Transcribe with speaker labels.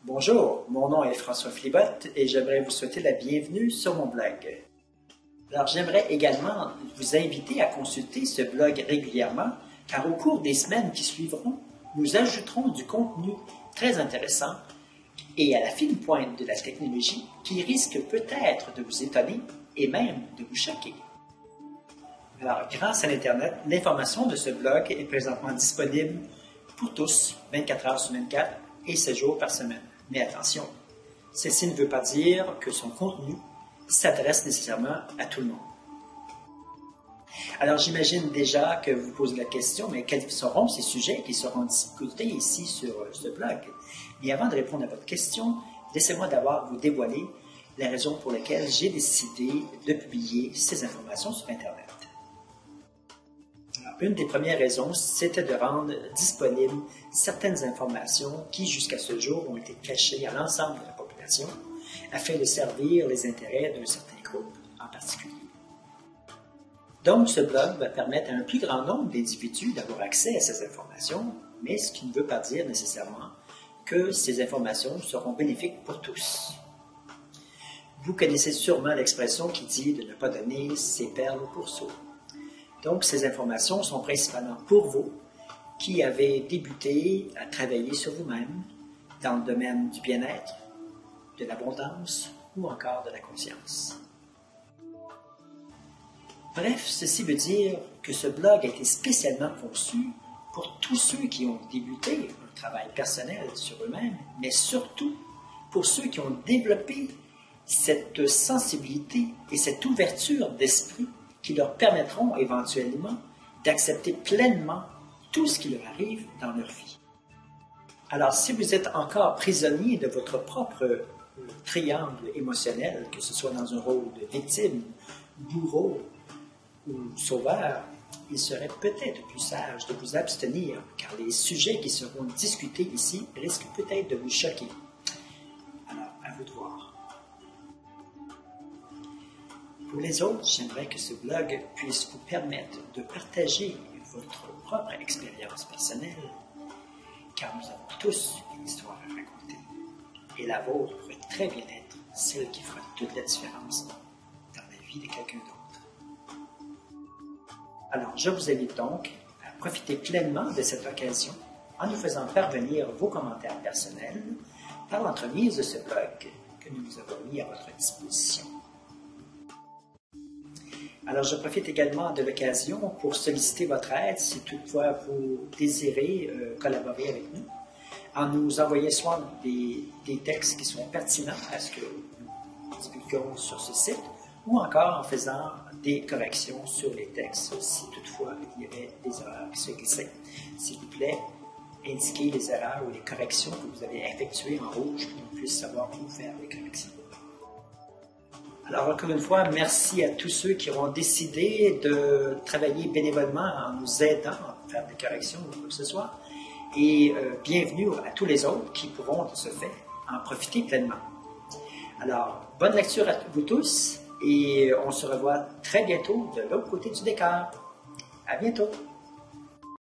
Speaker 1: Bonjour, mon nom est François Flibotte et j'aimerais vous souhaiter la bienvenue sur mon blog. Alors j'aimerais également vous inviter à consulter ce blog régulièrement car au cours des semaines qui suivront, nous ajouterons du contenu très intéressant et à la fine pointe de la technologie qui risque peut-être de vous étonner et même de vous choquer. Alors grâce à l'Internet, l'information de ce blog est présentement disponible pour tous, 24 heures sur 24 et 7 jours par semaine. Mais attention, ceci ne veut pas dire que son contenu s'adresse nécessairement à tout le monde. Alors j'imagine déjà que vous posez la question, mais quels seront ces sujets qui seront discutés ici sur ce blog? Mais avant de répondre à votre question, laissez-moi d'abord vous dévoiler la raison pour laquelle j'ai décidé de publier ces informations sur Internet. Une des premières raisons, c'était de rendre disponibles certaines informations qui, jusqu'à ce jour, ont été cachées à l'ensemble de la population afin de servir les intérêts d'un certain groupe en particulier. Donc, ce blog va permettre à un plus grand nombre d'individus d'avoir accès à ces informations, mais ce qui ne veut pas dire nécessairement que ces informations seront bénéfiques pour tous. Vous connaissez sûrement l'expression qui dit de ne pas donner ses perles aux pourceaux. Donc, ces informations sont principalement pour vous qui avez débuté à travailler sur vous-même dans le domaine du bien-être, de l'abondance ou encore de la conscience. Bref, ceci veut dire que ce blog a été spécialement conçu pour tous ceux qui ont débuté un travail personnel sur eux-mêmes, mais surtout pour ceux qui ont développé cette sensibilité et cette ouverture d'esprit qui leur permettront éventuellement d'accepter pleinement tout ce qui leur arrive dans leur vie. Alors, si vous êtes encore prisonnier de votre propre triangle émotionnel, que ce soit dans un rôle de victime, bourreau ou sauveur, il serait peut-être plus sage de vous abstenir, car les sujets qui seront discutés ici risquent peut-être de vous choquer. Alors, à vous de voir. Pour les autres, j'aimerais que ce blog puisse vous permettre de partager votre propre expérience personnelle, car nous avons tous une histoire à raconter. Et la vôtre pourrait très bien être celle qui fera toute la différence dans la vie de quelqu'un d'autre. Alors, je vous invite donc à profiter pleinement de cette occasion en nous faisant parvenir vos commentaires personnels par l'entremise de ce blog que nous vous avons mis à votre disposition. Alors, je profite également de l'occasion pour solliciter votre aide si toutefois vous désirez collaborer avec nous, en nous envoyant soit des textes qui sont pertinents à ce que nous divulguons sur ce site, ou encore en faisant des corrections sur les textes si toutefois il y avait des erreurs qui se glissaient. S'il vous plaît, indiquez les erreurs ou les corrections que vous avez effectuées en rouge pour qu'on puisse savoir où faire les corrections. Alors, encore une fois, merci à tous ceux qui auront décidé de travailler bénévolement en nous aidant à faire des corrections ou quoi que ce soit. Et bienvenue à tous les autres qui pourront, de ce fait, en profiter pleinement. Alors, bonne lecture à vous tous et on se revoit très bientôt de l'autre côté du décor. À bientôt!